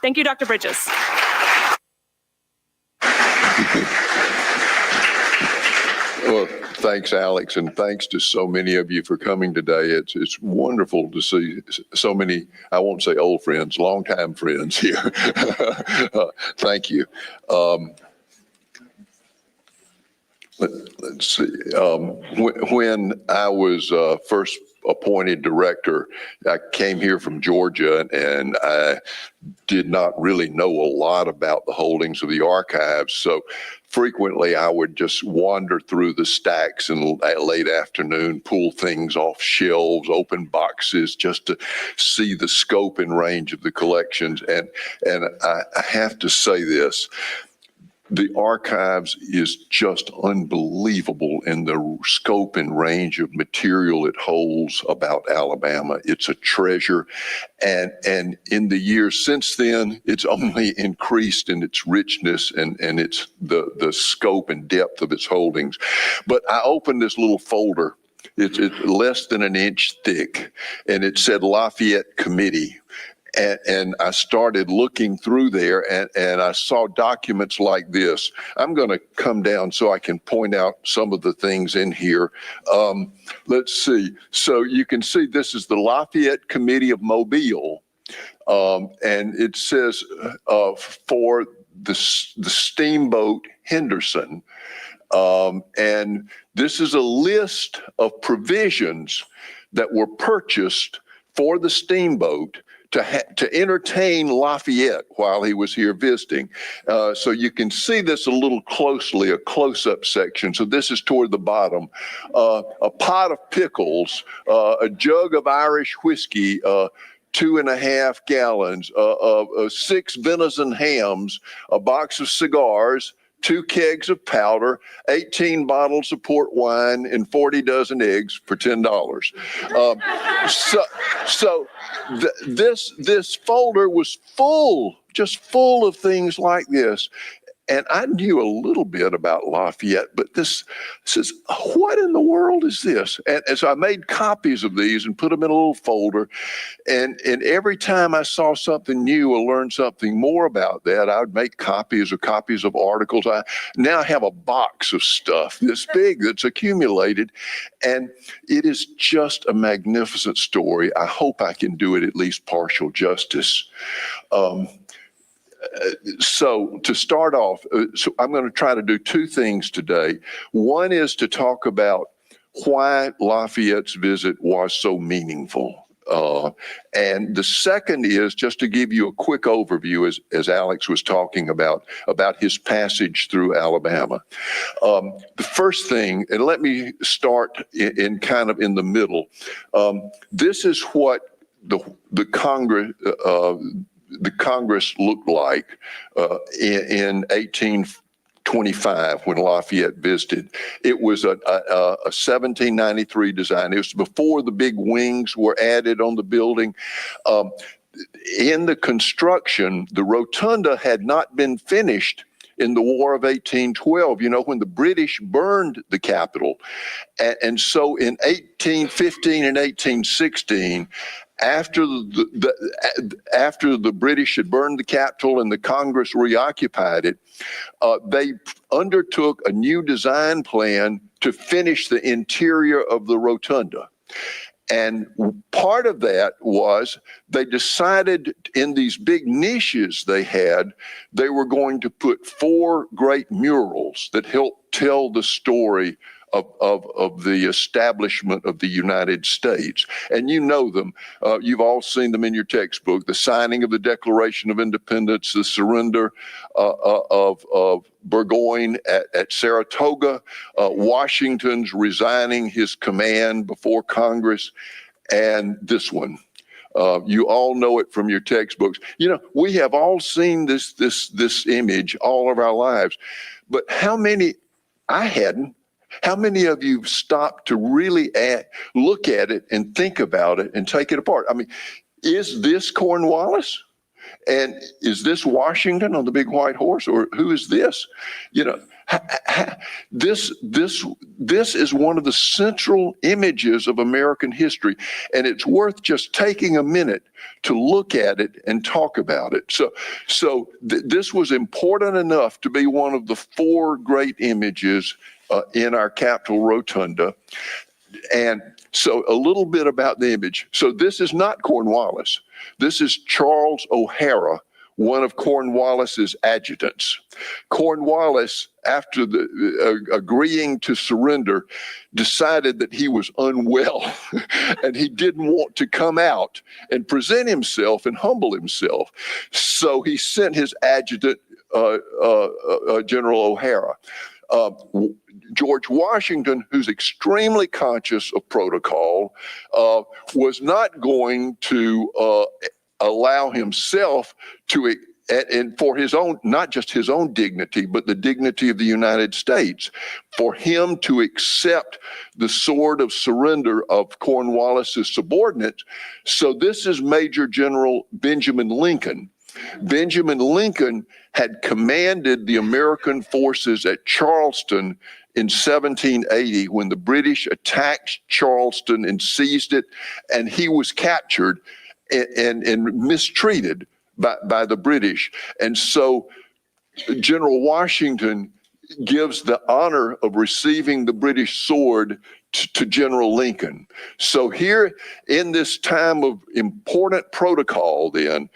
Thank you, Dr. Bridges. Well, thanks, Alex, and thanks to so many of you for coming today. It's wonderful to see so many, I won't say old friends, longtime friends here. Thank you. Let's see. When I was first appointed director, I came here from Georgia, and I did not really know a lot about the holdings of the archives. So frequently I would just wander through the stacks in late afternoon, pull things off shelves, open boxes, just to see the scope and range of the collections. And I have to say this. The archives is just unbelievable in the scope and range of material it holds about Alabama. It's a treasure. And in the years since then, it's only increased in its richness and its the scope and depth of its holdings. But I opened this little folder. It's less than an inch thick, and it said Lafayette Committee. And I started looking through there, and I saw documents like this. I'm going to come down so I can point out some of the things in here. Let's see. So you can see this is the Lafayette Committee of Mobile, and it says for the steamboat Henderson. And this is a list of provisions that were purchased for the steamboat to entertain Lafayette while he was here visiting. So you can see this a little closely, a close-up section. So this is toward the bottom. A pot of pickles, a jug of Irish whiskey, 2.5 gallons, 6 venison hams, a box of cigars, 2 kegs of powder, 18 bottles of port wine, and 40 dozen eggs for $10. This folder was full, just full of things like this. And I knew a little bit about Lafayette, but this says, what in the world is this? And so I made copies of these and put them in a little folder. And every time I saw something new or learned something more about that, I would make copies or copies of articles. I now have a box of stuff this big that's accumulated. And it is just a magnificent story. I hope I can do it at least partial justice. So to start off, so I'm going to try to do 2 things today. One is to talk about why Lafayette's visit was so meaningful. And the second is just to give you a quick overview, as Alex was talking about his passage through Alabama. The first thing, and let me start in kind of in the middle. This is what the Congress looked like in 1825 when Lafayette visited. It was a 1793 design. It was before the big wings were added on the building. In the construction, the rotunda had not been finished in the War of 1812, when the British burned the Capitol. And so in 1815 and 1816, after the British had burned the Capitol and the Congress reoccupied it, they undertook a new design plan to finish the interior of the rotunda. And part of that was they decided in these big niches they were going to put 4 great murals that helped tell the story of the establishment of the United States. And you know them. You've all seen them in your textbook. The signing of the Declaration of Independence, the surrender of Burgoyne at Saratoga, Washington's resigning his command before Congress, and this one. You all know it from your textbooks. We have all seen this image all of our lives, but how many, I hadn't, how many of you stopped to really look at it and think about it and take it apart? I mean, is this Cornwallis? And is this Washington on the big white horse? Or who is this? This is one of the central images of American history, and it's worth just taking a minute to look at it and talk about it. So this was important enough to be one of the four great images in our Capitol Rotunda. And so a little bit about the image. So this is not Cornwallis. This is Charles O'Hara, one of Cornwallis's adjutants. Cornwallis, after agreeing to surrender, decided that he was unwell and he didn't want to come out and present himself and humble himself. So he sent his adjutant, General O'Hara. George Washington, who's extremely conscious of protocol, was not going to allow himself to, and for his own, not just his own dignity, but the dignity of the United States, for him to accept the sword of surrender of Cornwallis's subordinates. So this is Major General Benjamin Lincoln. Benjamin Lincoln had commanded the American forces at Charleston in 1780 when the British attacked Charleston and seized it, and he was captured and mistreated by the British. And so General Washington gives the honor of receiving the British sword to General Lincoln. So here in this time of important protocol then,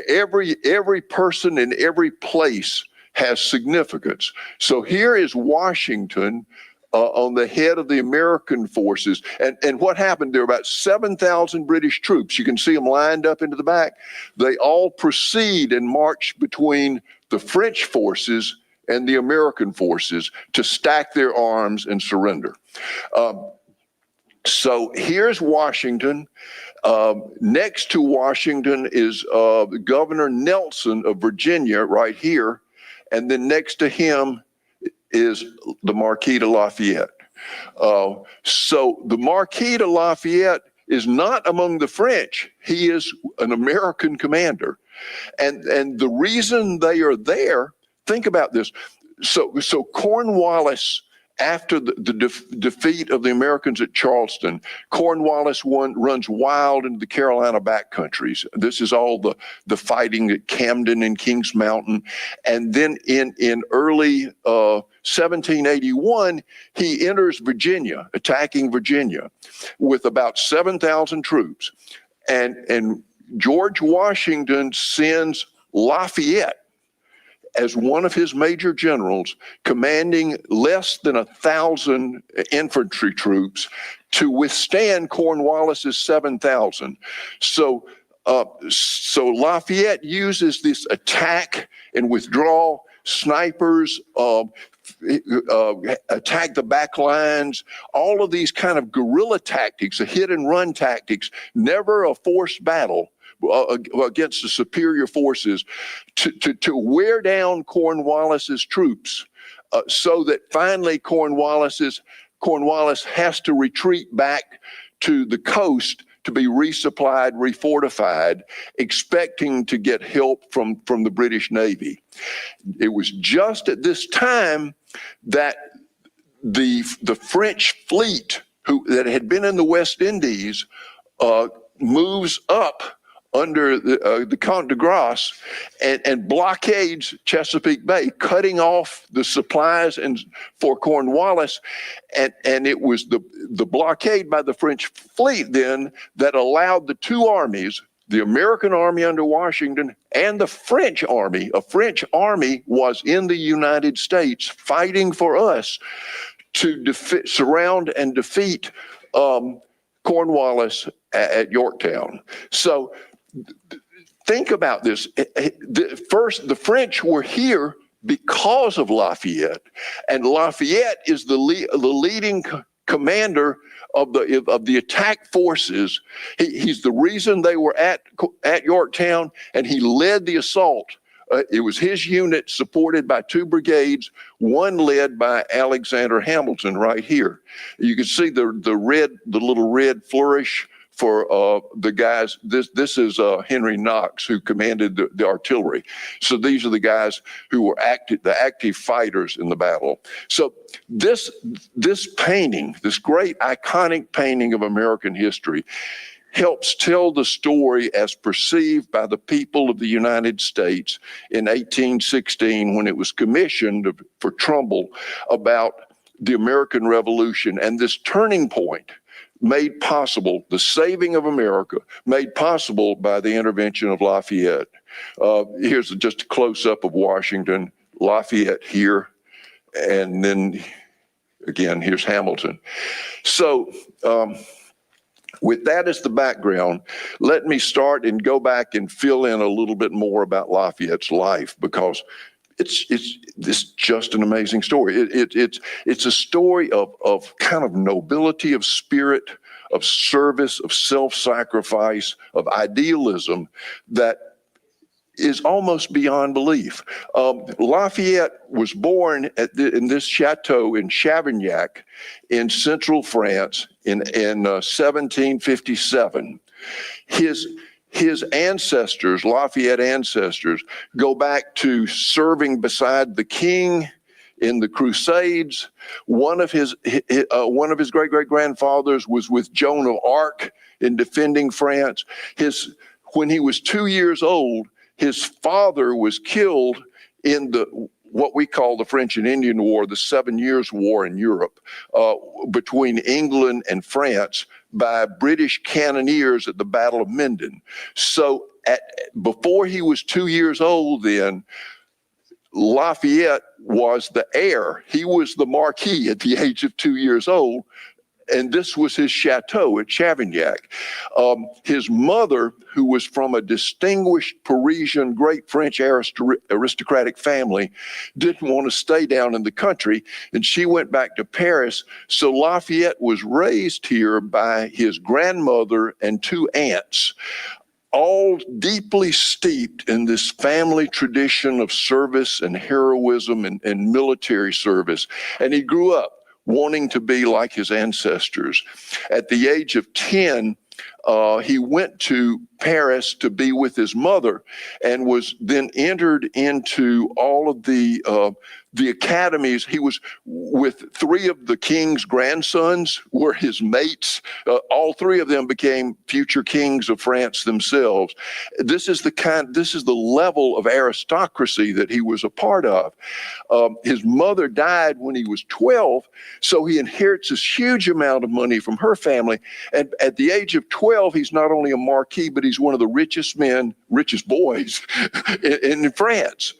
every person in every place has significance. So here is Washington on the head of the American forces. And what happened? There were about 7,000 British troops. You can see them lined up into the back. They all proceed and march between the French forces and the American forces to stack their arms and surrender. So here's Washington. Next to Washington is Governor Nelson of Virginia right here. And then next to him is the Marquis de Lafayette. So the Marquis de Lafayette is not among the French. He is an American commander. And the reason they are there, think about this. So Cornwallis, after the defeat of the Americans at Charleston, Cornwallis runs wild into the Carolina backcountries. This is all the fighting at Camden and Kings Mountain. And then in early 1781, he enters Virginia, attacking Virginia with about 7,000 troops. And George Washington sends Lafayette as one of his major generals, commanding less than 1,000 infantry troops to withstand Cornwallis's 7,000. So Lafayette uses this attack and withdraw, snipers, attack the back lines, all of these kind of guerrilla tactics, the hit and run tactics, never a forced battle against the superior forces to wear down Cornwallis's troops, so that finally Cornwallis has to retreat back to the coast to be resupplied, refortified, expecting to get help from the British Navy. It was just at this time that the French fleet that had been in the West Indies moves up under the Comte de Grasse and blockades Chesapeake Bay, cutting off the supplies for Cornwallis. And it was the blockade by the French fleet then that allowed the two armies, the American army under Washington and the French army. A French army was in the United States fighting for us to surround and defeat Cornwallis at Yorktown. So think about this. First, the French were here because of Lafayette, and Lafayette is the leading commander of the attack forces. He's the reason they were at Yorktown, and he led the assault. It was his unit supported by two brigades, one led by Alexander Hamilton right here. You can see the little red flourish for the guys. This is Henry Knox, who commanded the artillery. So these are the guys who were the active fighters in the battle. So this painting, this great iconic painting of American history, helps tell the story as perceived by the people of the United States in 1816 when it was commissioned for Trumbull about the American Revolution and this turning point made possible, the saving of America, made possible by the intervention of Lafayette. Here's just a close-up of Washington, Lafayette here, and then again, here's Hamilton. So with that as the background, let me start and go back and fill in a little bit more about Lafayette's life, because it's just an amazing story. It's a story of kind of nobility of spirit, of service, of self-sacrifice, of idealism that is almost beyond belief. Lafayette was born in this chateau in Chavignac in central France in 1757. His ancestors, Lafayette ancestors, go back to serving beside the king in the Crusades. One of his great-great-grandfathers was with Joan of Arc in defending France. When he was 2 years old, his father was killed in what we call the French and Indian War, the 7 Years' War in Europe, between England and France, by British cannoneers at the Battle of Minden. So before he was 2 years old then, Lafayette was the heir. He was the Marquis at the age of 2 years old, and this was his chateau at Chavignac. His mother, who was from a distinguished Parisian, great French aristocratic family, didn't want to stay down in the country, and she went back to Paris. So Lafayette was raised here by his grandmother and two aunts, all deeply steeped in this family tradition of service and heroism and military service. And he grew up wanting to be like his ancestors. At the age of 10, he went to Paris to be with his mother, and was then entered into all of the academies. He was with three of the king's grandsons, were his mates. All three of them became future kings of France themselves. This is the level of aristocracy that he was a part of. His mother died when he was 12, so he inherits this huge amount of money from her family. And at the age of 12, he's not only a marquis, but he's one of the richest boys in France.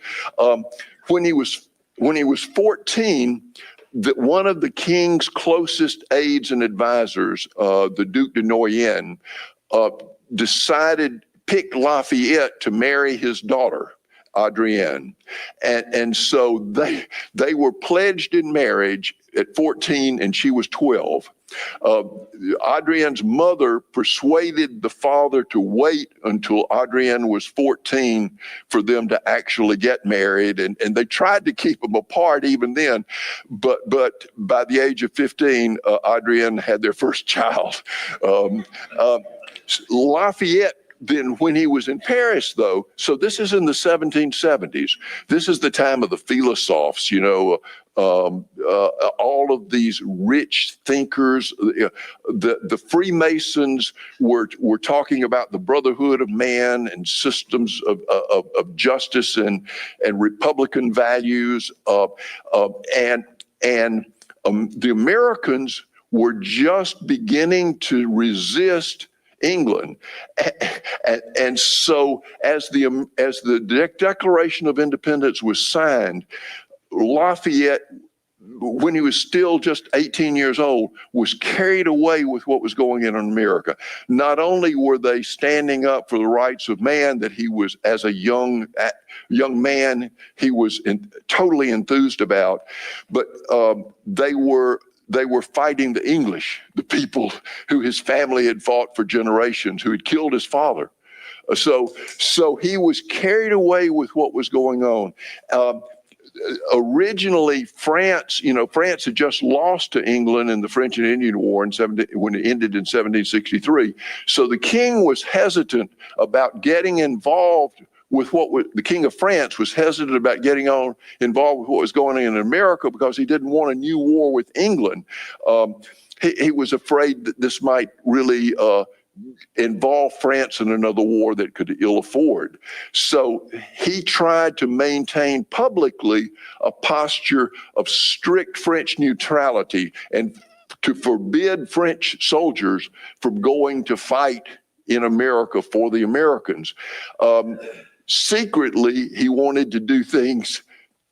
When he was 14, one of the king's closest aides and advisors, the Duc de Noyen, picked Lafayette to marry his daughter, Adrienne. And so they were pledged in marriage at 14, and she was 12. Adrienne's mother persuaded the father to wait until Adrienne was 14 for them to actually get married, and they tried to keep them apart even then, but by the age of 15, Adrienne had their first child. Lafayette, then, when he was in Paris, though, so this is in the 1770s. This is the time of the philosophes, all of these rich thinkers. The Freemasons were talking about the brotherhood of man and systems of justice and republican values. And the Americans were just beginning to resist England. And so as the Declaration of Independence was signed, Lafayette, when he was still just 18 years old, was carried away with what was going on in America. Not only were they standing up for the rights of man that he was, as a young man, he was totally enthused about, but they were fighting the English, the people who his family had fought for generations, who had killed his father. So he was carried away with what was going on. originally France had just lost to England in the French and Indian War when it ended in 1763. So the king was hesitant about getting involved with the King of France was hesitant about getting involved with what was going on in America because he didn't want a new war with England. He was afraid that this might really involve France in another war that could ill afford. So he tried to maintain publicly a posture of strict French neutrality and to forbid French soldiers from going to fight in America for the Americans. Secretly, he wanted to do things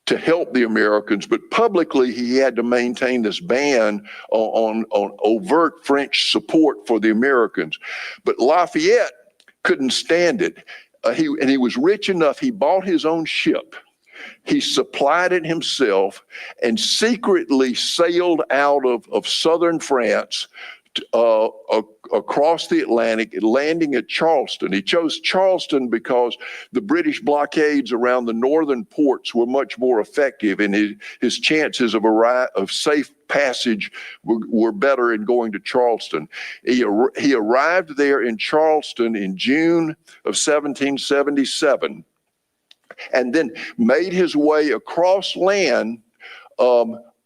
to help the Americans, but publicly he had to maintain this ban on overt French support for the Americans. But Lafayette couldn't stand it. He was rich enough, he bought his own ship. He supplied it himself and secretly sailed out of southern France across the Atlantic, landing at Charleston. He chose Charleston because the British blockades around the northern ports were much more effective, and his chances of safe passage were better in going to Charleston. He arrived there in Charleston in June of 1777, and then made his way across land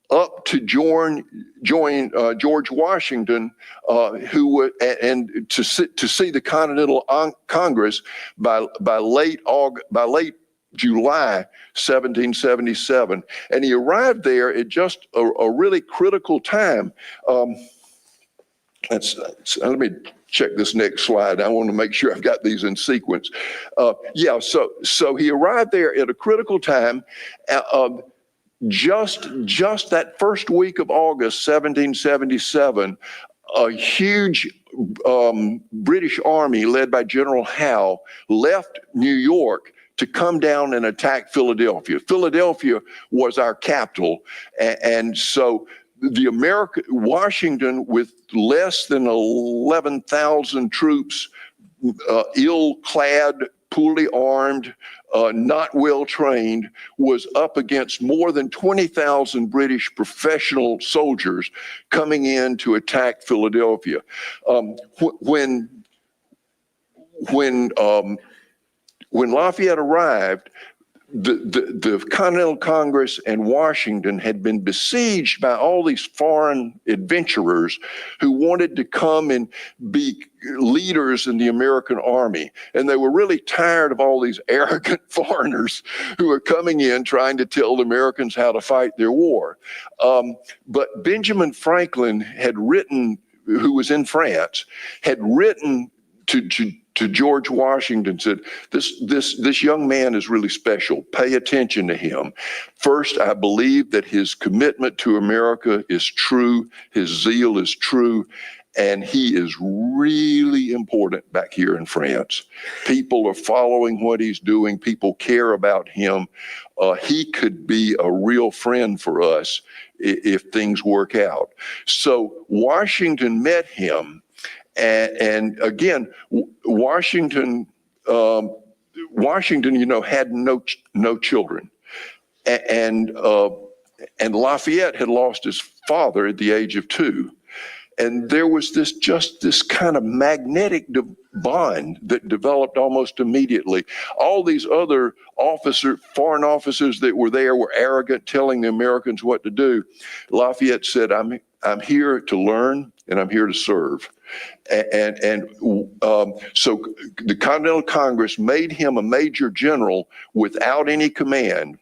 up to join George Washington, and to see the Continental Congress by late July 1777, and he arrived there at just a really critical time. Let me check this next slide. I want to make sure I've got these in sequence. So he arrived there at a critical time. Just that first week of August 1777, a huge British army led by General Howe left New York to come down and attack Philadelphia. Philadelphia was our capital, and so Washington, with less than 11,000 troops, ill-clad, poorly armed, not well trained, was up against more than 20,000 British professional soldiers coming in to attack Philadelphia. When Lafayette arrived, the Continental Congress and Washington had been besieged by all these foreign adventurers who wanted to come and be leaders in the American army. And they were really tired of all these arrogant foreigners who were coming in trying to tell the Americans how to fight their war. But Benjamin Franklin had written, who was in France, had written to George Washington, said, this young man is really special. Pay attention to him. First, I believe that his commitment to America is true. His zeal is true. And he is really important back here in France. People are following what he's doing. People care about him. He could be a real friend for us if things work out. So Washington met him. And again, Washington, had no children, and Lafayette had lost his father at the age of 2, and there was this kind of magnetic bond that developed almost immediately. All these other foreign officers that were there were arrogant, telling the Americans what to do. Lafayette said, "I'm here to learn, and I'm here to serve." So the Continental Congress made him a major general without any command.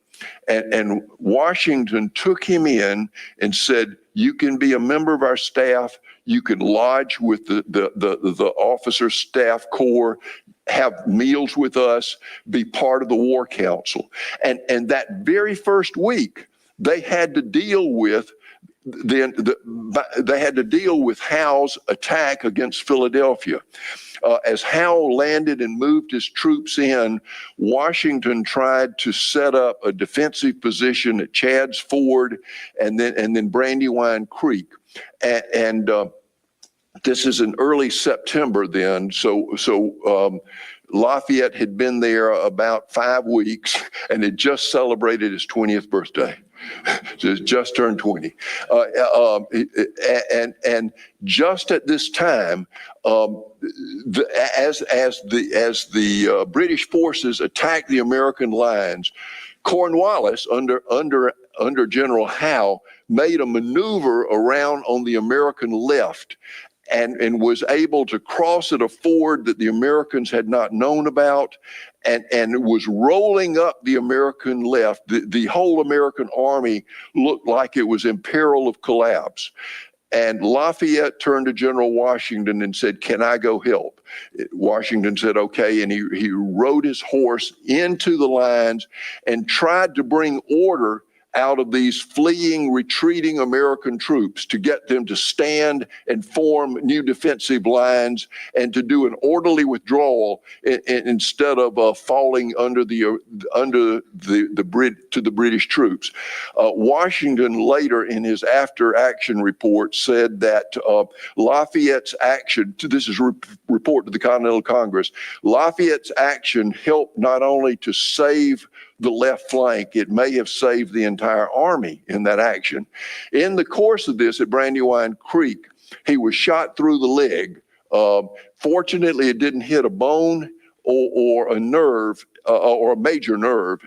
And Washington took him in and said, "You can be a member of our staff. You can lodge with the officer staff corps, have meals with us, be part of the War Council." And that very first week, they had to deal with Howe's attack against Philadelphia. As Howe landed and moved his troops in, Washington tried to set up a defensive position at Chad's Ford and then Brandywine Creek. And this is in early September then, so Lafayette had been there about 5 weeks and had just celebrated his 20th birthday. Just turned 20. And just at this time, as the British forces attacked the American lines, Cornwallis, under General Howe, made a maneuver around on the American left and was able to cross at a ford that the Americans had not known about, and was rolling up the American left. The whole American army looked like it was in peril of collapse. And Lafayette turned to General Washington and said, "Can I go help?" Washington said, "Okay." And he rode his horse into the lines and tried to bring order out of these fleeing, retreating American troops, to get them to stand and form new defensive lines and to do an orderly withdrawal instead of falling under the British troops. Washington later, in his after-action report, said that Lafayette's action, this is a report to the Continental Congress, Lafayette's action helped not only to save the left flank, it may have saved the entire army in that action. In the course of this, at Brandywine Creek, he was shot through the leg. Fortunately, it didn't hit a bone or a nerve, or a major nerve,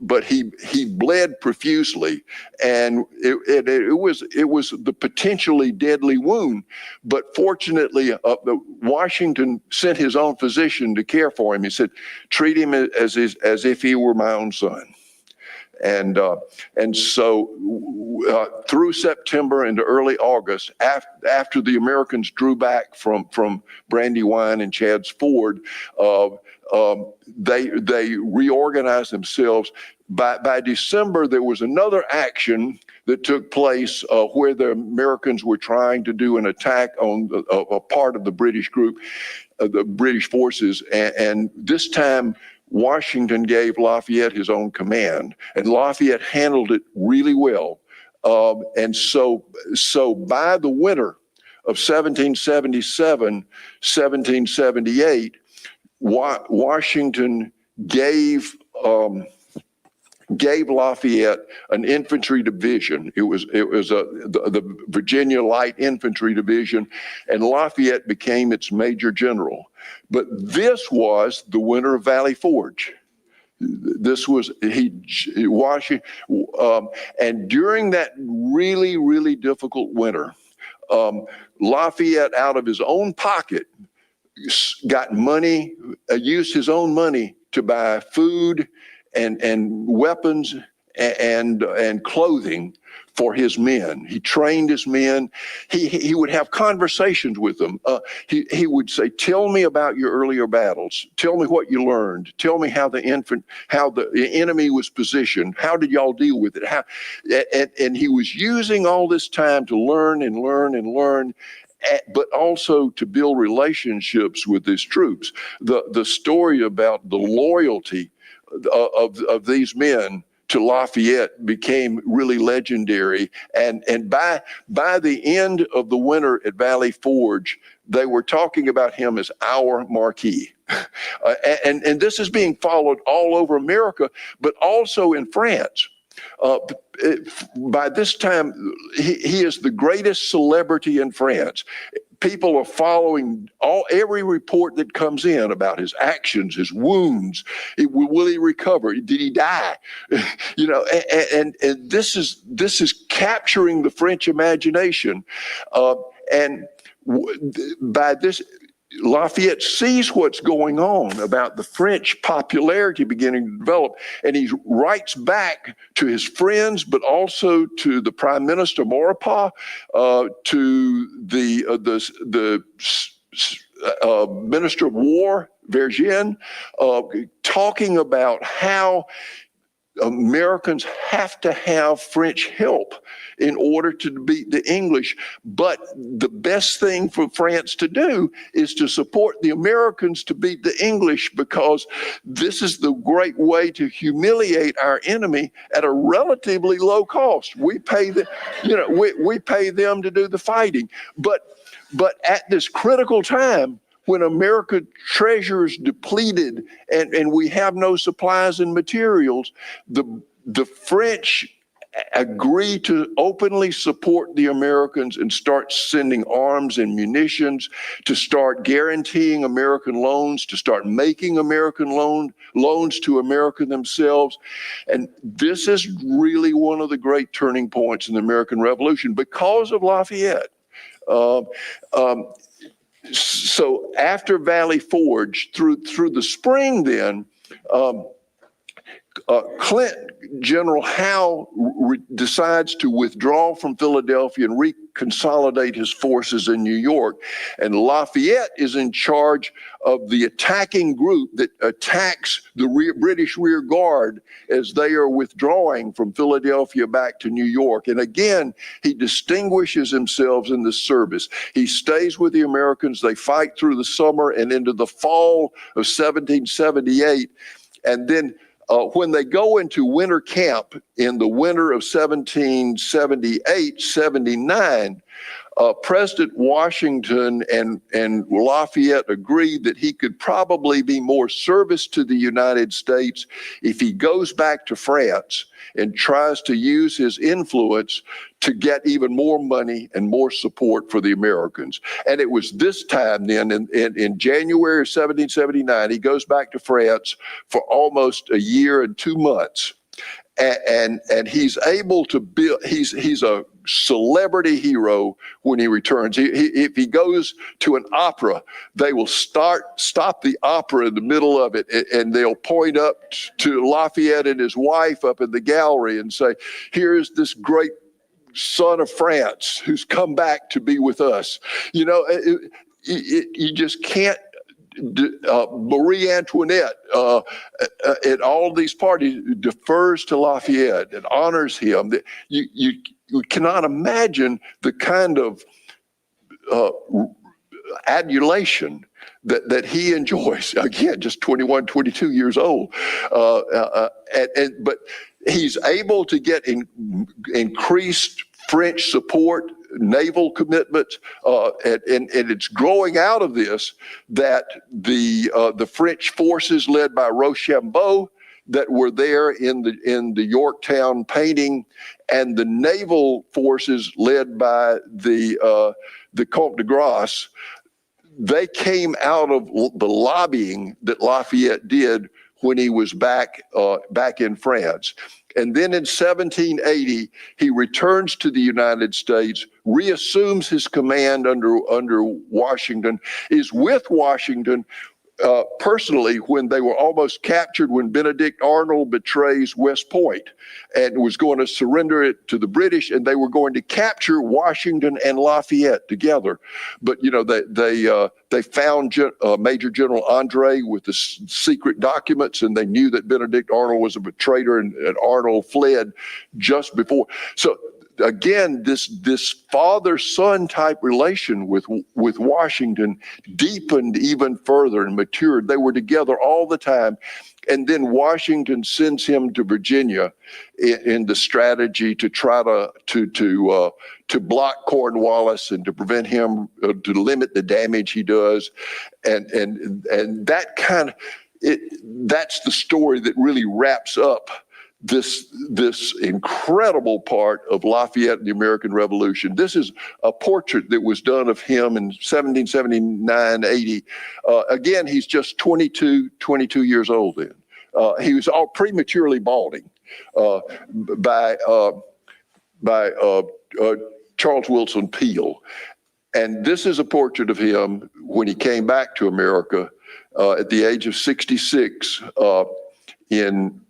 but he bled profusely, and it was the potentially deadly wound. But fortunately, Washington sent his own physician to care for him. He said, "Treat him as if he were my own son." And so through September into early August, after the Americans drew back from Brandywine and Chadds Ford, they reorganized themselves. By December, there was another action that took place where the Americans were trying to do an attack on a part of the British group, the British forces, and this time Washington gave Lafayette his own command, and Lafayette handled it really well. And so by the winter of 1777, 1778, Washington gave Lafayette an infantry division. It was the Virginia Light Infantry Division, and Lafayette became its major general. But this was the winter of Valley Forge. This was Washington, and during that really, really difficult winter, Lafayette, out of his own pocket, got money, used his own money to buy food and weapons and clothing for his men. He trained his men. He would have conversations with them. He would say, "Tell me about your earlier battles. Tell me what you learned. Tell me how the enemy was positioned. How did y'all deal with it?" And he was using all this time to learn and learn and learn, but also to build relationships with his troops. The story about the loyalty of these men to Lafayette became really legendary. And by the end of the winter at Valley Forge, they were talking about him as our Marquis. And this is being followed all over America, but also in France. By this time, he is the greatest celebrity in France. People are following every report that comes in about his actions, his wounds. Will he recover? Did he die? And this is capturing the French imagination. And by this, Lafayette sees what's going on about the French popularity beginning to develop, and he writes back to his friends, but also to the Prime Minister Maurepas, to the Minister of War, Vergennes, talking about how Americans have to have French help in order to beat the English. But the best thing for France to do is to support the Americans to beat the English, because this is the great way to humiliate our enemy at a relatively low cost. We pay we pay them to do the fighting. But at this critical time, when America treasures depleted and we have no supplies and materials, the French agree to openly support the Americans and start sending arms and munitions, to start guaranteeing American loans, to start making American loans to America themselves. And this is really one of the great turning points in the American Revolution because of Lafayette. So after Valley Forge, through the spring then, General Howe decides to withdraw from Philadelphia and reconsolidate his forces in New York. And Lafayette is in charge of the attacking group that attacks the British rear guard as they are withdrawing from Philadelphia back to New York. And again, he distinguishes himself in the service. He stays with the Americans. They fight through the summer and into the fall of 1778. And then when they go into winter camp in the winter of 1778-79, President Washington and Lafayette agreed that he could probably be more service to the United States if he goes back to France and tries to use his influence to get even more money and more support for the Americans. And it was this time then, in January of 1779, he goes back to France for almost a year and 2 months. And he's able to build, he's a celebrity hero when he returns. If he goes to an opera, they will stop the opera in the middle of it, and they'll point up to Lafayette and his wife up in the gallery and say, here's this great son of France who's come back to be with us. You know, you just can't. Marie Antoinette at all these parties defers to Lafayette and honors him. You cannot imagine the kind of adulation that he enjoys. Again, just 21, 22 years old. But he's able to get increased French support, naval commitment, and it's growing out of this that the French forces led by Rochambeau that were there in the Yorktown painting, and the naval forces led by the Comte de Grasse, they came out of the lobbying that Lafayette did when he was back in France. And then in 1780, he returns to the United States, reassumes his command under Washington, is with Washington personally when they were almost captured, when Benedict Arnold betrays West Point and was going to surrender it to the British, and they were going to capture Washington and Lafayette together. But, you know, they found Major General Andre with the secret documents, and they knew that Benedict Arnold was a betrayer, and Arnold fled just before. So again, this father-son type relation with Washington deepened even further and matured. They were together all the time. And then Washington sends him to Virginia in the strategy to try to block Cornwallis and to prevent him, to limit the damage he does. And that that's the story that really wraps up this incredible part of Lafayette and the American Revolution. This is a portrait that was done of him in 1779-80. Again, he's just 22 years old then. He was all prematurely balding by Charles Wilson Peale. And this is a portrait of him when he came back to America at the age of 66 in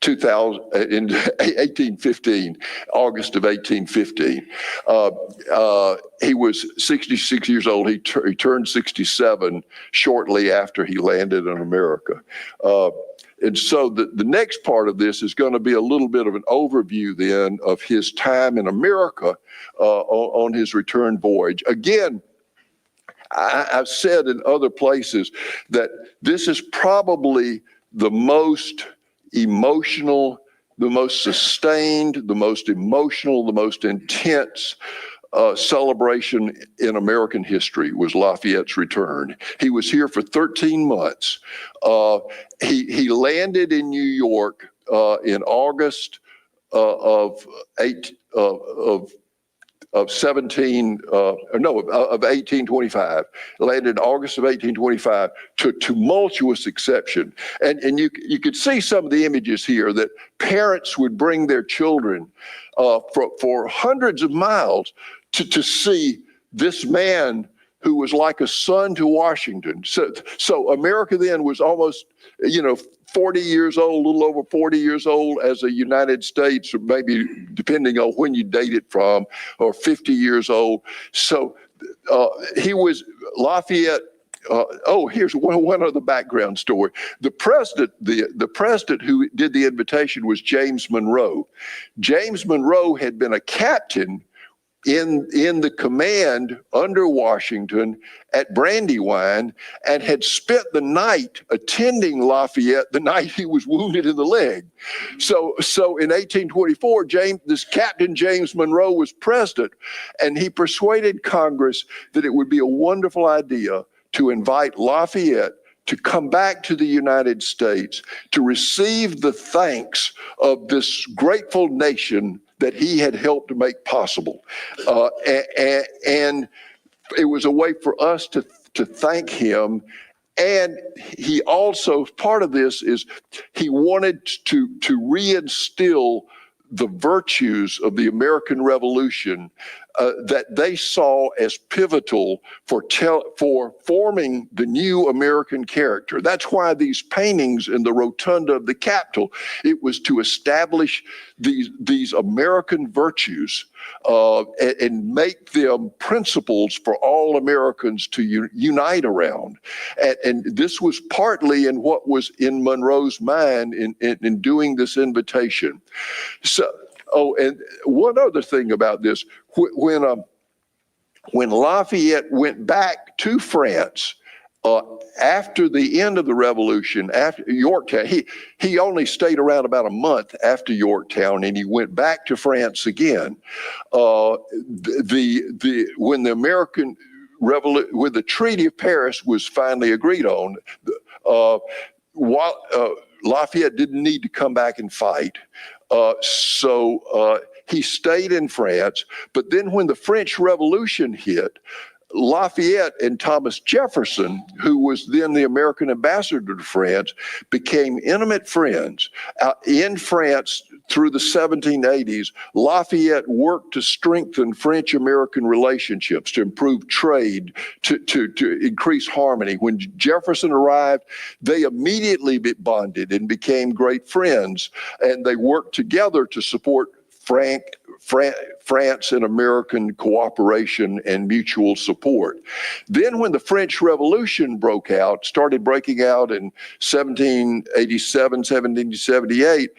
1815, August of 1815. He was 66 years old. He turned 67 shortly after he landed in America. And so the next part of this is going to be a little bit of an overview then of his time in America on his return voyage. Again, I've said in other places that this is probably the most emotional, the most sustained, the most emotional, the most intense celebration in American history was Lafayette's return. He was here for 13 months. He landed in New York in August of 1825, landed in August of 1825 to a tumultuous reception. And you could see some of the images here that parents would bring their children for hundreds of miles to see this man who was like a son to Washington. So America then was almost, 40 years old, a little over 40 years old as a United States, or maybe depending on when you date it from, or 50 years old. So he was Lafayette. Here's one other background story. The president who did the invitation was James Monroe. James Monroe had been a captain in the command under Washington at Brandywine, and had spent the night attending Lafayette the night he was wounded in the leg. So in 1824, this Captain James Monroe was president, and he persuaded Congress that it would be a wonderful idea to invite Lafayette to come back to the United States to receive the thanks of this grateful nation that he had helped to make possible. And it was a way for us to thank him. And he also, part of this is he wanted to reinstill the virtues of the American Revolution that they saw as pivotal for forming the new American character. That's why these paintings in the rotunda of the Capitol, it was to establish these American virtues and make them principles for all Americans to unite around. And this was partly in what was in Monroe's mind in doing this invitation. So, and one other thing about this, when Lafayette went back to France after the end of the Revolution, after Yorktown, he only stayed around about a month after Yorktown, and he went back to France again. When the American Revolution, when the Treaty of Paris was finally agreed on, Lafayette didn't need to come back and fight. So he stayed in France. But then when the French Revolution hit, Lafayette and Thomas Jefferson, who was then the American ambassador to France, became intimate friends. In France through the 1780s, Lafayette worked to strengthen French-American relationships, to improve trade, to increase harmony. When Jefferson arrived, they immediately bonded and became great friends, and they worked together to support France and American cooperation and mutual support. Then when the French Revolution started breaking out in 1787, 1788,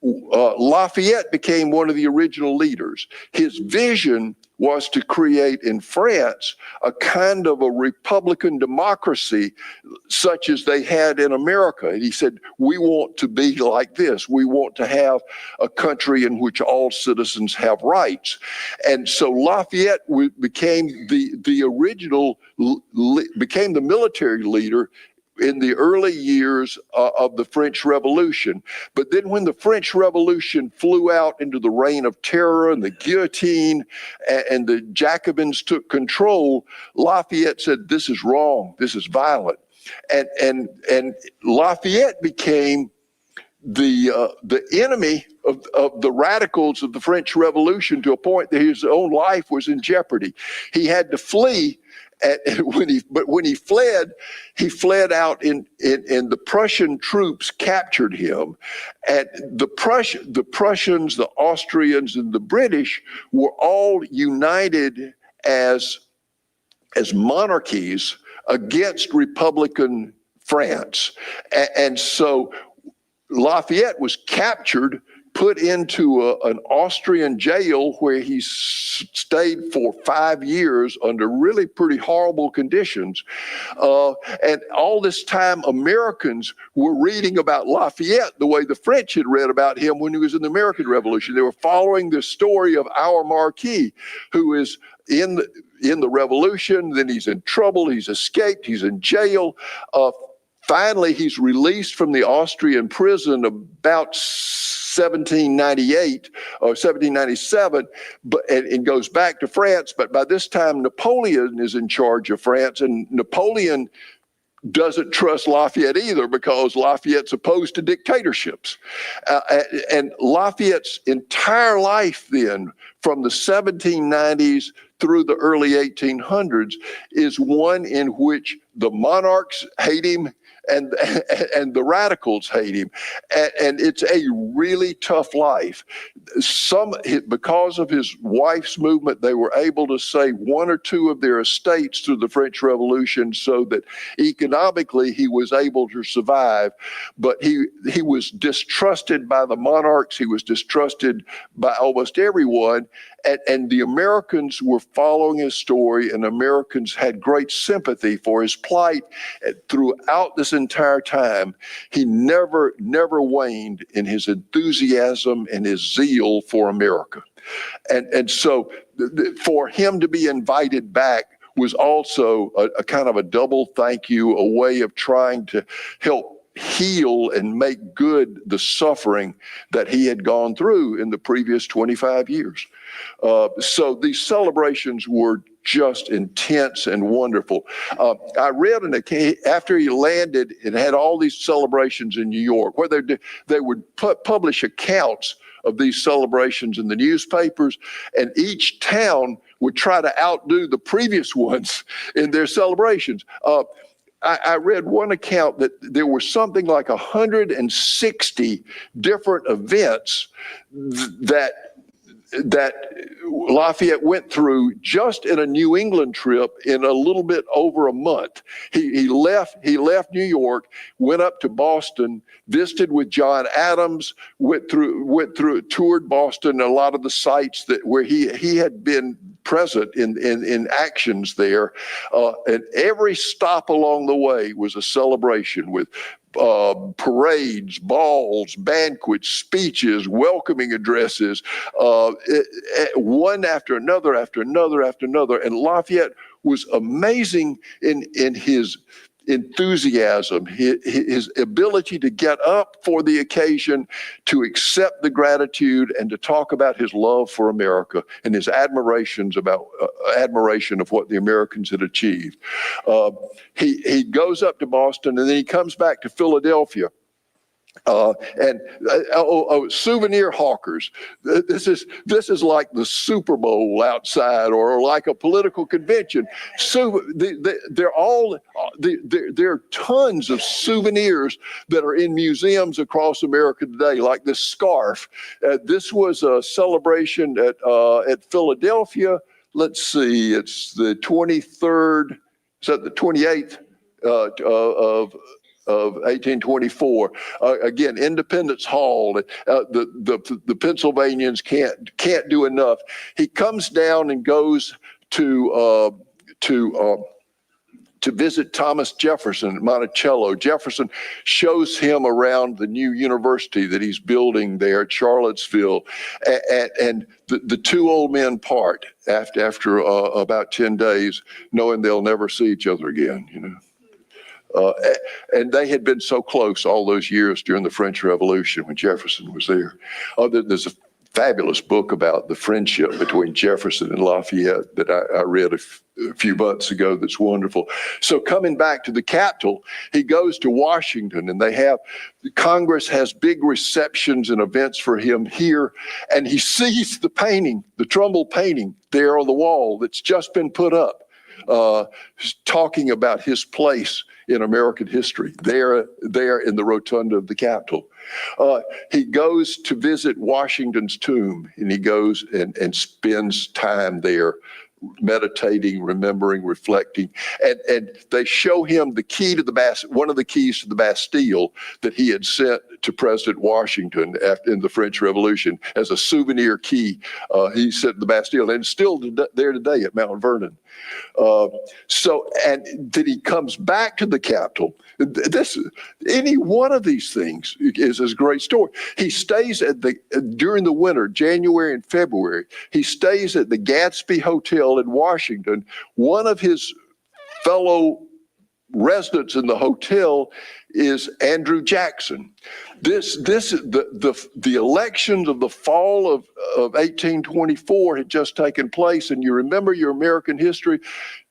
Lafayette became one of the original leaders. His vision was to create in France a kind of a republican democracy such as they had in America. And he said, we want to be like this. We want to have a country in which all citizens have rights. And so Lafayette became the military leader in the early years of the French Revolution. But then when the French Revolution flew out into the reign of terror and the guillotine and the Jacobins took control, Lafayette said, this is wrong, this is violent. And Lafayette became the enemy of the radicals of the French Revolution to a point that his own life was in jeopardy. He had to flee. But when he fled out in the Prussian troops captured him. And the Prussians, the Austrians, and the British were all united as monarchies against Republican France. And so Lafayette was captured, put into an Austrian jail where he stayed for 5 years under really pretty horrible conditions. And all this time, Americans were reading about Lafayette the way the French had read about him when he was in the American Revolution. They were following the story of our Marquis, who is in the Revolution, then he's in trouble, he's escaped, he's in jail. Finally, he's released from the Austrian prison about 1798 or 1797, and goes back to France. But by this time, Napoleon is in charge of France, and Napoleon doesn't trust Lafayette either, because Lafayette's opposed to dictatorships. And Lafayette's entire life then, from the 1790s through the early 1800s, is one in which the monarchs hate him and the radicals hate him. And it's a really tough life. Because of his wife's movement, they were able to save one or two of their estates through the French Revolution, so that economically he was able to survive. But he was distrusted by the monarchs. He was distrusted by almost everyone. And the Americans were following his story, and Americans had great sympathy for his plight. And throughout this entire time, he never waned in his enthusiasm and his zeal for America. And so for him to be invited back was also a kind of a double thank you, a way of trying to help heal and make good the suffering that he had gone through in the previous 25 years. So these celebrations were just intense and wonderful. I read after he landed, it had all these celebrations in New York, where they would publish accounts of these celebrations in the newspapers, and each town would try to outdo the previous ones in their celebrations. I read one account that there were something like 160 different events that Lafayette went through just in a New England trip in a little bit over a month. He left New York, went up to Boston, visited with John Adams, went through, toured Boston, a lot of the sites where he had been present in actions there. And every stop along the way was a celebration with parades, balls, banquets, speeches, welcoming addresses, one after another, after another, after another. And Lafayette was amazing in his enthusiasm, his ability to get up for the occasion, to accept the gratitude, and to talk about his love for America and his admiration of what the Americans had achieved. He goes up to Boston, and then he comes back to Philadelphia. Souvenir hawkers. This is like the Super Bowl outside, or like a political convention. There are tons of souvenirs that are in museums across America today, like this scarf. This was a celebration at Philadelphia. Let's see, it's the 23rd, is that the 28th of 1824. Again, Independence Hall. The Pennsylvanians can't do enough. He comes down and goes to visit Thomas Jefferson at Monticello. Jefferson shows him around the new university that he's building there at Charlottesville, and the two old men part after about 10 days, knowing they'll never see each other again. And they had been so close all those years during the French Revolution when Jefferson was there. There's a fabulous book about the friendship between Jefferson and Lafayette that I read a few months ago that's wonderful. So coming back to the Capitol, he goes to Washington, and Congress has big receptions and events for him here, and he sees the painting, the Trumbull painting there on the wall that's just been put up, talking about his place in American history, there in the rotunda of the Capitol. He goes to visit Washington's tomb, and he goes and spends time there, meditating, remembering, reflecting, and they show him the key to one of the keys to the Bastille that he had sent to President Washington in the French Revolution as a souvenir key. He set the Bastille, and it's still there today at Mount Vernon. And then he comes back to the Capitol. Any one of these things is a great story. He stays during the winter, January and February, he stays at the Gadsby Hotel in Washington. One of his fellow residents in the hotel is Andrew Jackson. The elections of the fall of 1824 had just taken place, and you remember your American history,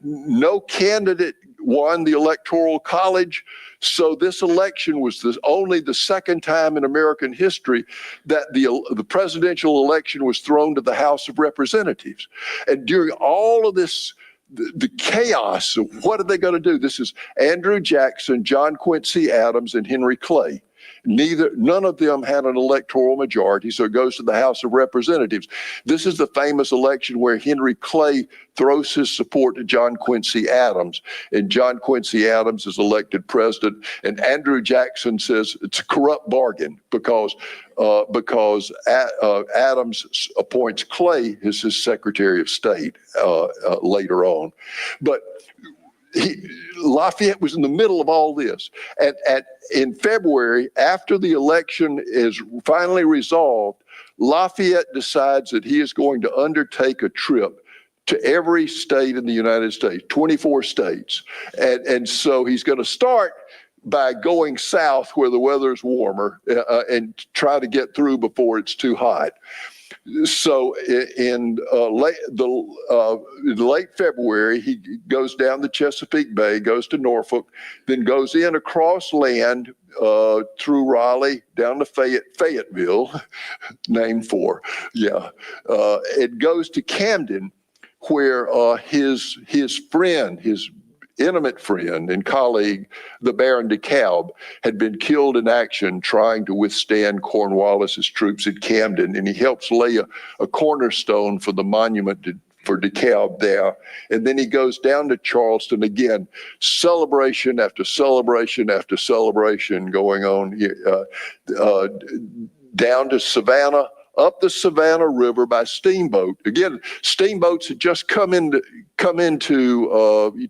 no candidate won the Electoral College, so this election was only the second time in American history that the presidential election was thrown to the House of Representatives. And during all of this, the chaos of what are they going to do? This is Andrew Jackson, John Quincy Adams, and Henry Clay. None of them had an electoral majority, so it goes to the House of Representatives. This is the famous election where Henry Clay throws his support to John Quincy Adams, and John Quincy Adams is elected president, and Andrew Jackson says it's a corrupt bargain because Adams appoints Clay as his Secretary of State later on. But Lafayette was in the middle of all this. In February, after the election is finally resolved, Lafayette decides that he is going to undertake a trip to every state in the United States, 24 states. And so he's going to start by going south where the weather is warmer and try to get through before it's too hot. So in late February, he goes down the Chesapeake Bay, goes to Norfolk, then goes in across land through Raleigh down to Fayetteville, named for, it goes to Camden, where his friend, his intimate friend and colleague, the Baron de Kalb, had been killed in action trying to withstand Cornwallis's troops at Camden, and he helps lay a cornerstone for the monument for de Kalb there. And then he goes down to Charleston again, celebration after celebration after celebration going on, down to Savannah, up the Savannah River by steamboat. Again, steamboats had just come into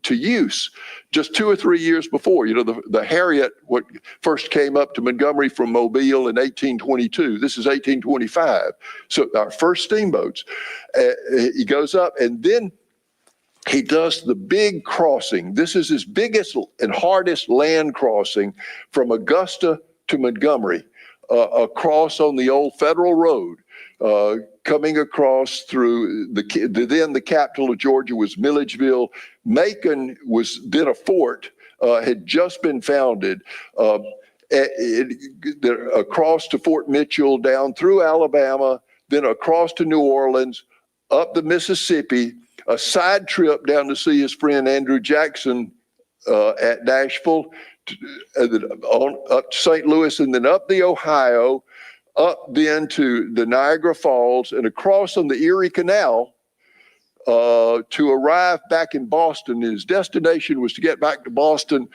use just 2 or 3 years before. You know, the Harriet, what first came up to Montgomery from Mobile in 1822. This is 1825. So our first steamboats. He goes up, and then he does the big crossing. This is his biggest and hardest land crossing from Augusta to Montgomery. Across on the old Federal Road, coming across through then the capital of Georgia was Milledgeville. Macon was then a fort, had just been founded. Across to Fort Mitchell, down through Alabama, then across to New Orleans, up the Mississippi, a side trip down to see his friend Andrew Jackson at Nashville, up to St. Louis, and then up the Ohio, up then to the Niagara Falls, and across on the Erie Canal to arrive back in Boston. His destination was to get back to Boston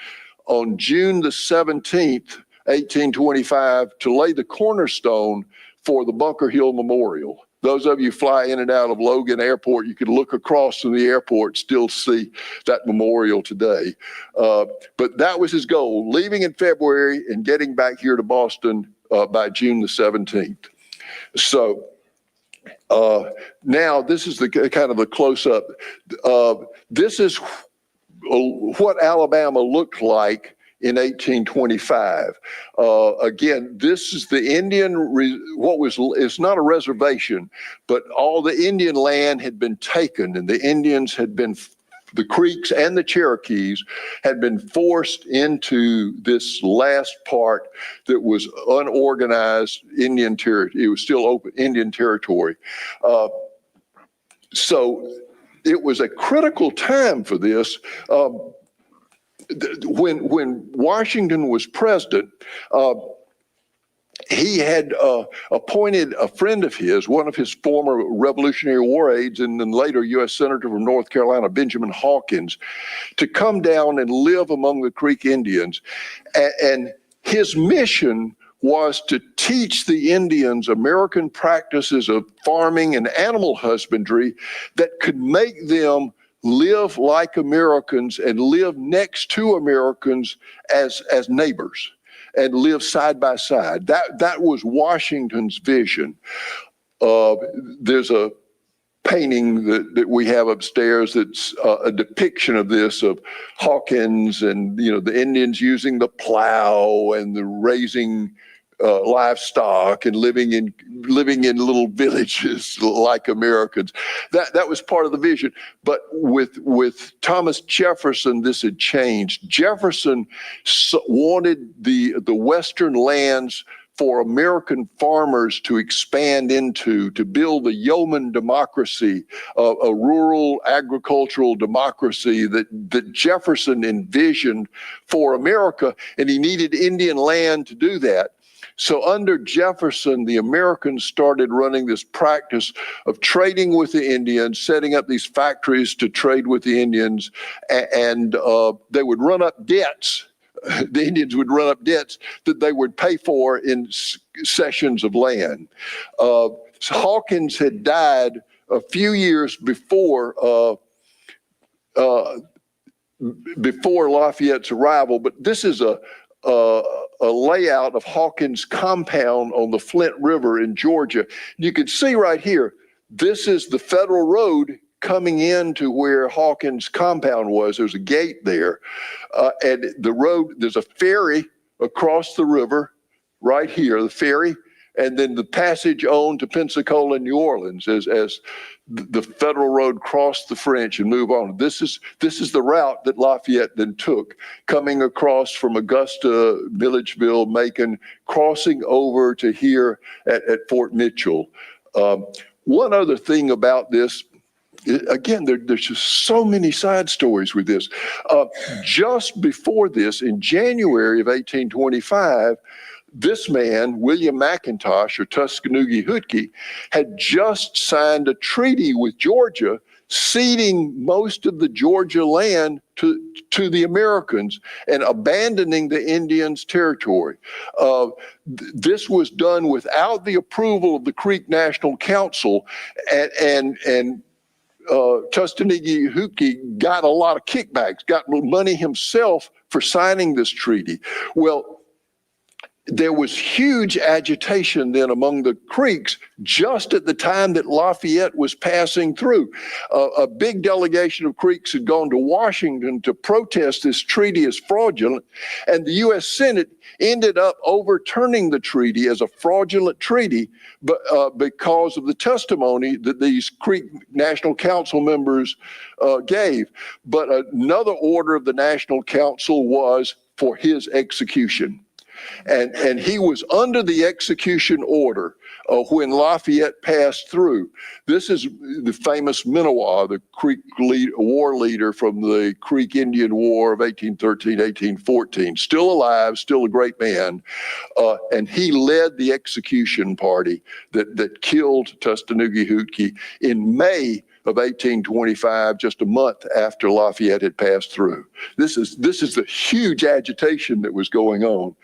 on June the 17th, 1825, to lay the cornerstone for the Bunker Hill Memorial. Those of you fly in and out of Logan Airport, you can look across from the airport, still see that memorial today. But that was his goal, leaving in February and getting back here to Boston by June the 17th. So now this is the kind of the close-up. This is what Alabama looked like in 1825. Again, this is the Indian, it's not a reservation, but all the Indian land had been taken, and the Indians had been, the Creeks and the Cherokees had been forced into this last part that was unorganized Indian territory. It was still open Indian territory. So it was a critical time for this. When Washington was president, he had appointed a friend of his, one of his former Revolutionary War aides, and then later U.S. Senator from North Carolina, Benjamin Hawkins, to come down and live among the Creek Indians. And his mission was to teach the Indians American practices of farming and animal husbandry that could make them live like Americans and live next to Americans as neighbors and live side by side. That was Washington's vision. There's a painting that we have upstairs that's a depiction of this, of Hawkins and the Indians using the plow and the raising livestock and living in little villages like Americans. That was part of the vision. But with Thomas Jefferson, this had changed. Jefferson wanted the western lands for American farmers to expand into, to build a yeoman democracy, a rural agricultural democracy that Jefferson envisioned for America, and he needed Indian land to do that. So under Jefferson, the Americans started running this practice of trading with the Indians, setting up these factories to trade with the Indians, and they would run up debts. The Indians would run up debts that they would pay for in cessions of land. Hawkins had died a few years before Lafayette's arrival, but this is a layout of Hawkins' compound on the Flint River in Georgia. You can see right here, this is the federal road coming into where Hawkins' compound was. There's a gate there, and the road, there's a ferry across the river right here, the ferry, and then the passage on to Pensacola and New Orleans as the federal road crossed the French and move on. This is the route that Lafayette then took, coming across from Augusta, Milledgeville, Macon, crossing over to here at Fort Mitchell. One other thing about this, again, there's just so many side stories with this. Just before this, in January of 1825, this man, William McIntosh, or Tuskegee Hootkie, had just signed a treaty with Georgia, ceding most of the Georgia land to the Americans and abandoning the Indians' territory. This was done without the approval of the Creek National Council, and Tuskegee Hootkie got a lot of kickbacks, got money himself for signing this treaty. Well, there was huge agitation then among the Creeks just at the time that Lafayette was passing through. A big delegation of Creeks had gone to Washington to protest this treaty as fraudulent, and the U.S. Senate ended up overturning the treaty as a fraudulent treaty, but because of the testimony that these Creek National Council members gave. But another order of the National Council was for his execution. And he was under the execution order when Lafayette passed through. This is the famous Minowa, the Creek war leader from the Creek Indian War of 1813, 1814. Still alive, still a great man. And he led the execution party that killed Tuskegee Hootkie in May of 1825, just a month after Lafayette had passed through. This is the huge agitation that was going on.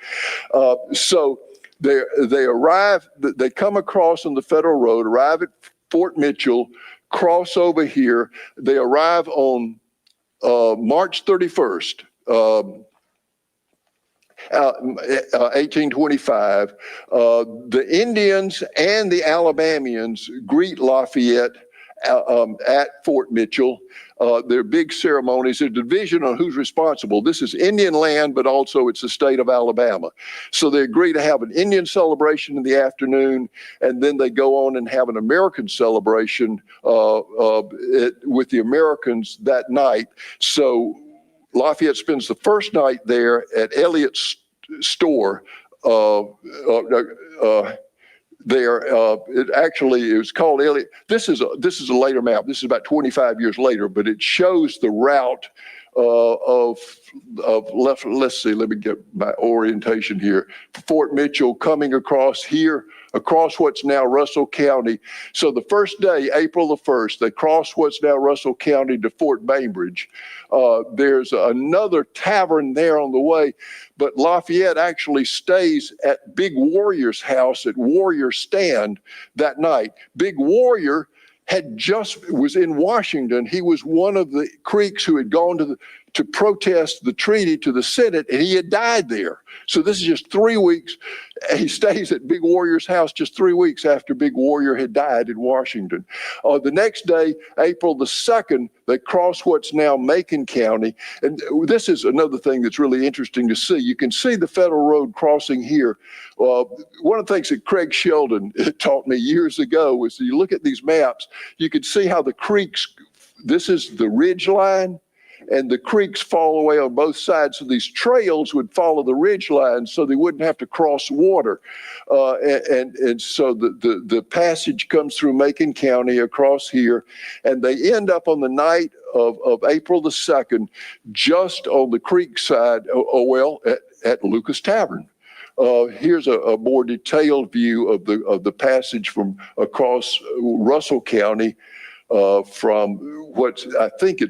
So they arrive, they come across on the federal road, arrive at Fort Mitchell, cross over here. They arrive on March 31st, 1825. The Indians and the Alabamians greet Lafayette at Fort Mitchell. There are big ceremonies. There's a division on who's responsible. This is Indian land, but also it's the state of Alabama. So they agree to have an Indian celebration in the afternoon, and then they go on and have an American celebration with the Americans that night. So Lafayette spends the first night there at Elliott's store. It was called Elliott. This is a later map. This is about 25 years later, but it shows the route let's see, let me get my orientation here. Fort Mitchell coming across here, across what's now Russell County. So the first day, April the 1st, they cross what's now Russell County to Fort Bainbridge. There's another tavern there on the way, but Lafayette actually stays at Big Warrior's house at Warrior Stand that night. Big Warrior was in Washington. He was one of the Creeks who had gone to protest the treaty to the Senate, and he had died there. So this is just 3 weeks. He stays at Big Warrior's house just 3 weeks after Big Warrior had died in Washington. The next day, April the 2nd, they cross what's now Macon County. And this is another thing that's really interesting to see. You can see the federal road crossing here. One of the things that Craig Sheldon taught me years ago was you look at these maps, you can see how the creeks, this is the ridge line, and the creeks fall away on both sides. So these trails would follow the ridge line so they wouldn't have to cross water. And so the passage comes through Macon County across here, and they end up on the night of April the 2nd, just on the creek side, at Lucas Tavern. Here's a more detailed view of the passage from across Russell County from what I think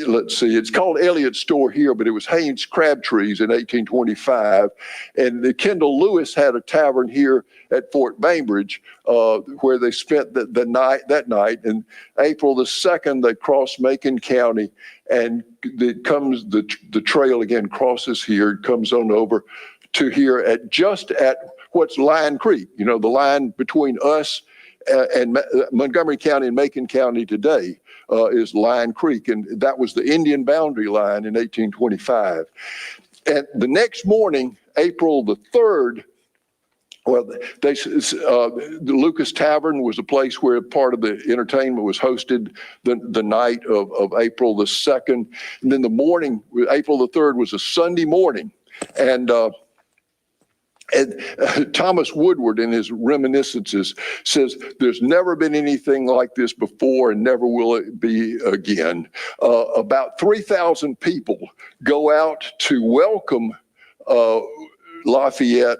let's see, it's called Elliott's Store here, but it was Haynes Crabtree's in 1825. And the Kendall Lewis had a tavern here at Fort Bainbridge where they spent that night. And April the 2nd, they crossed Macon County, and the trail again crosses here, comes on over to here just at what's Lion Creek, the line between us and Montgomery County and Macon County today. Is Lion Creek, and that was the Indian boundary line in 1825. And the next morning, April the 3rd, the Lucas Tavern was a place where part of the entertainment was hosted the night of April the 2nd. And then the morning, April the 3rd, was a Sunday morning. And Thomas Woodward, in his reminiscences, says there's never been anything like this before and never will it be again. About 3,000 people go out to welcome Lafayette,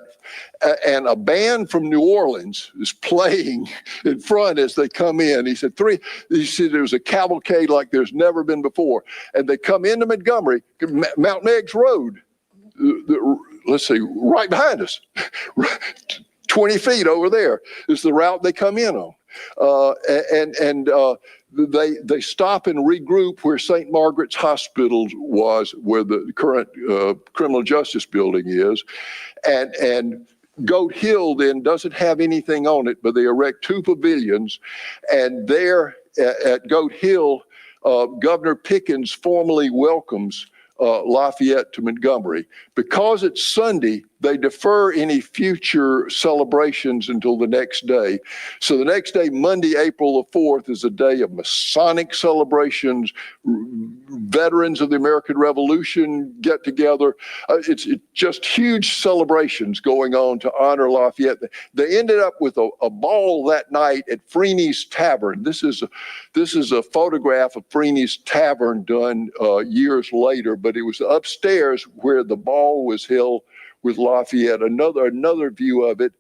and a band from New Orleans is playing in front as they come in. He said there was a cavalcade like there's never been before. And they come into Montgomery, Mount Meigs Road, let's see, right behind us, 20 feet over there is the route they come in on. They stop and regroup where St. Margaret's Hospital was, where the current criminal justice building is. And Goat Hill then doesn't have anything on it, but they erect 2 pavilions. And there at Goat Hill, Governor Pickens formally welcomes Lafayette to Montgomery. Because it's Sunday, they defer any future celebrations until the next day. So the next day, Monday, April the 4th, is a day of Masonic celebrations. Veterans of the American Revolution get together. It's just huge celebrations going on to honor Lafayette. They ended up with a ball that night at Freeney's Tavern. This is a photograph of Freeney's Tavern done years later, but it was upstairs where the ball was held with Lafayette. Another view of it.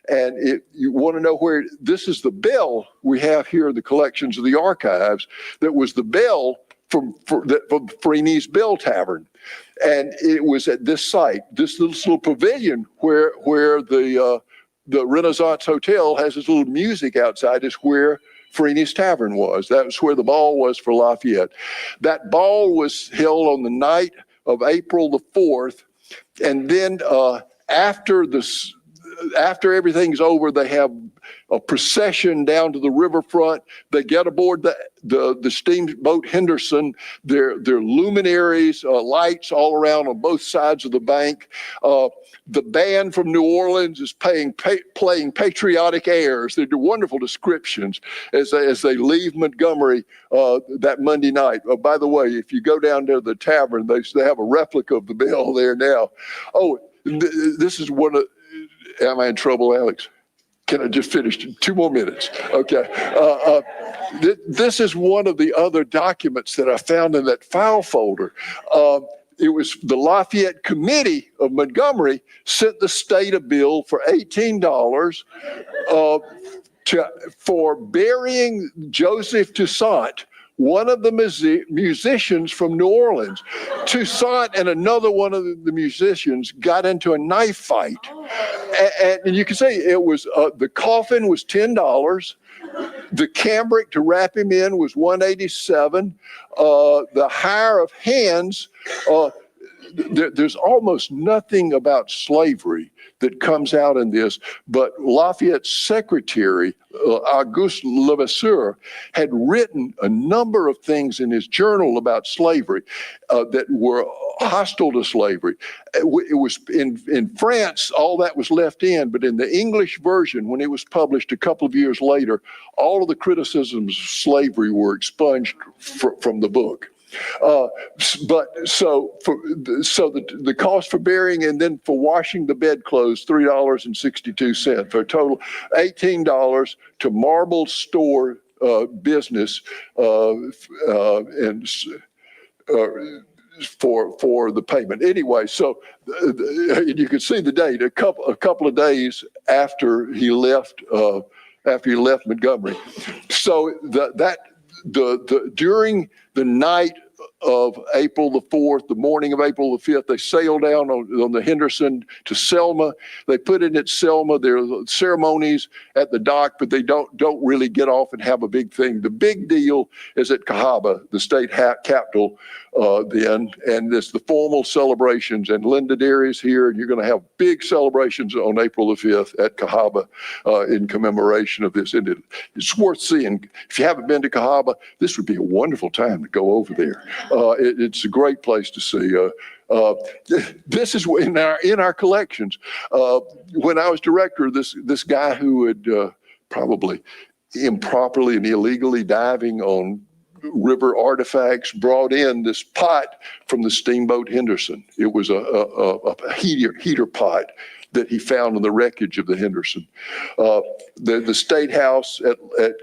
And you want to know where, this is the bell we have here in the collections of the archives that was the bell from Freeney's Bell Tavern. And it was at this site, this little pavilion where the Renaissance Hotel has this little music outside, is where Freeney's Tavern was. That was where the ball was for Lafayette. That ball was held on the night of April the 4th. And then after everything's over, they have a procession down to the riverfront. They get aboard the steamboat Henderson. There are luminaries, lights all around on both sides of the bank. The band from New Orleans is playing patriotic airs. They do wonderful descriptions as they leave Montgomery that Monday night. By the way, if you go down to the tavern, they have a replica of the bell there now. Oh, this is one of, am I in trouble, Alex? Can I just finish? 2 more minutes. Okay. This is one of the other documents that I found in that file folder. It was the Lafayette Committee of Montgomery sent the state a bill for $18 for burying Joseph Toussaint, one of the musicians from New Orleans. Toussaint and another one of the musicians got into a knife fight. And you can say it was, the coffin was $10. The cambric to wrap him in was $187. The hire of hands, there's almost nothing about slavery that comes out in this, but Lafayette's secretary, Auguste Levasseur, had written a number of things in his journal about slavery that were hostile to slavery. It was in France, all that was left in, but in the English version, when it was published a couple of years later, all of the criticisms of slavery were expunged from the book. But the cost for burying and then for washing the bedclothes, $3.62 for a total $18 to Marble Store business and for the payment. Anyway, so you can see the date a couple of days after he left Montgomery. So during the night of April the 4th, the morning of April the 5th, they sailed down on the Henderson to Selma. They put in at Selma. There are ceremonies at the dock, but they don't really get off and have a big thing. The big deal is at Cahaba, the state capital then, and it's the formal celebrations. And Linda Derry is here, and you're going to have big celebrations on April the 5th at Cahaba in commemoration of this. And it's worth seeing. If you haven't been to Cahaba, this would be a wonderful time to go over there. It's a great place to see. This is in our collections. When I was director, this guy who had probably improperly and illegally diving on river artifacts brought in this pot from the steamboat Henderson. It was a heater pot that he found in the wreckage of the Henderson. The State House at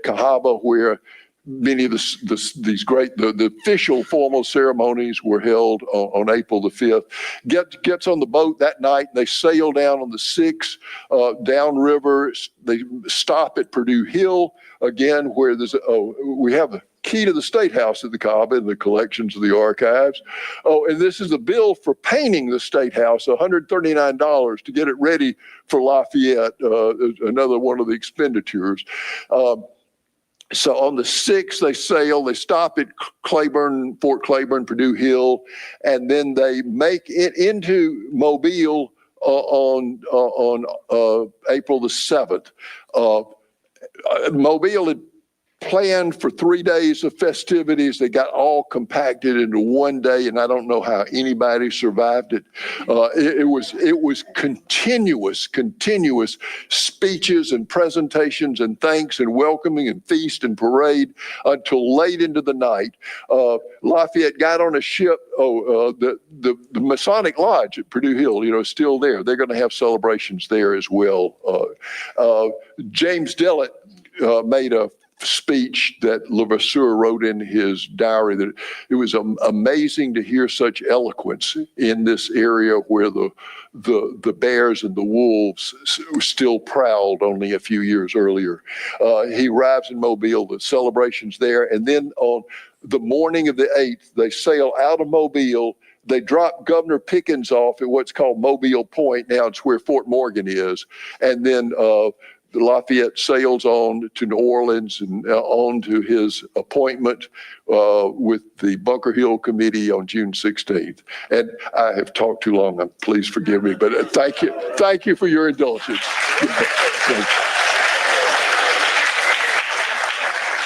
Cahaba, where many of the official formal ceremonies were held on April the 5th. Gets on the boat that night. They sail down on the 6th downriver. They stop at Purdue Hill again, where we have a key to the State House at the Cahaba in the collections of the archives. Oh, and this is the bill for painting the State House, $139 to get it ready for Lafayette, another one of the expenditures. So on the 6th, they sail, they stop at Fort Claiborne, Purdue Hill, and then they make it into Mobile on April the 7th. Mobile had planned for 3 days of festivities. They got all compacted into one day, and I don't know how anybody survived it. It was continuous speeches and presentations and thanks and welcoming and feast and parade until late into the night. Lafayette got on a ship. The Masonic Lodge at Purdue Hill, is still there. They're going to have celebrations there as well. James Dillett made a speech that Levasseur wrote in his diary that it was amazing to hear such eloquence in this area where the bears and the wolves still prowled only a few years earlier. He arrives in Mobile, the celebrations there, and then on the morning of the 8th, they sail out of Mobile. They drop Governor Pickens off at what's called Mobile Point. Now it's where Fort Morgan is. And then Lafayette sails on to New Orleans and on to his appointment with the Bunker Hill Committee on June 16th. And I have talked too long. Please forgive me, but thank you for your indulgence. Thank you.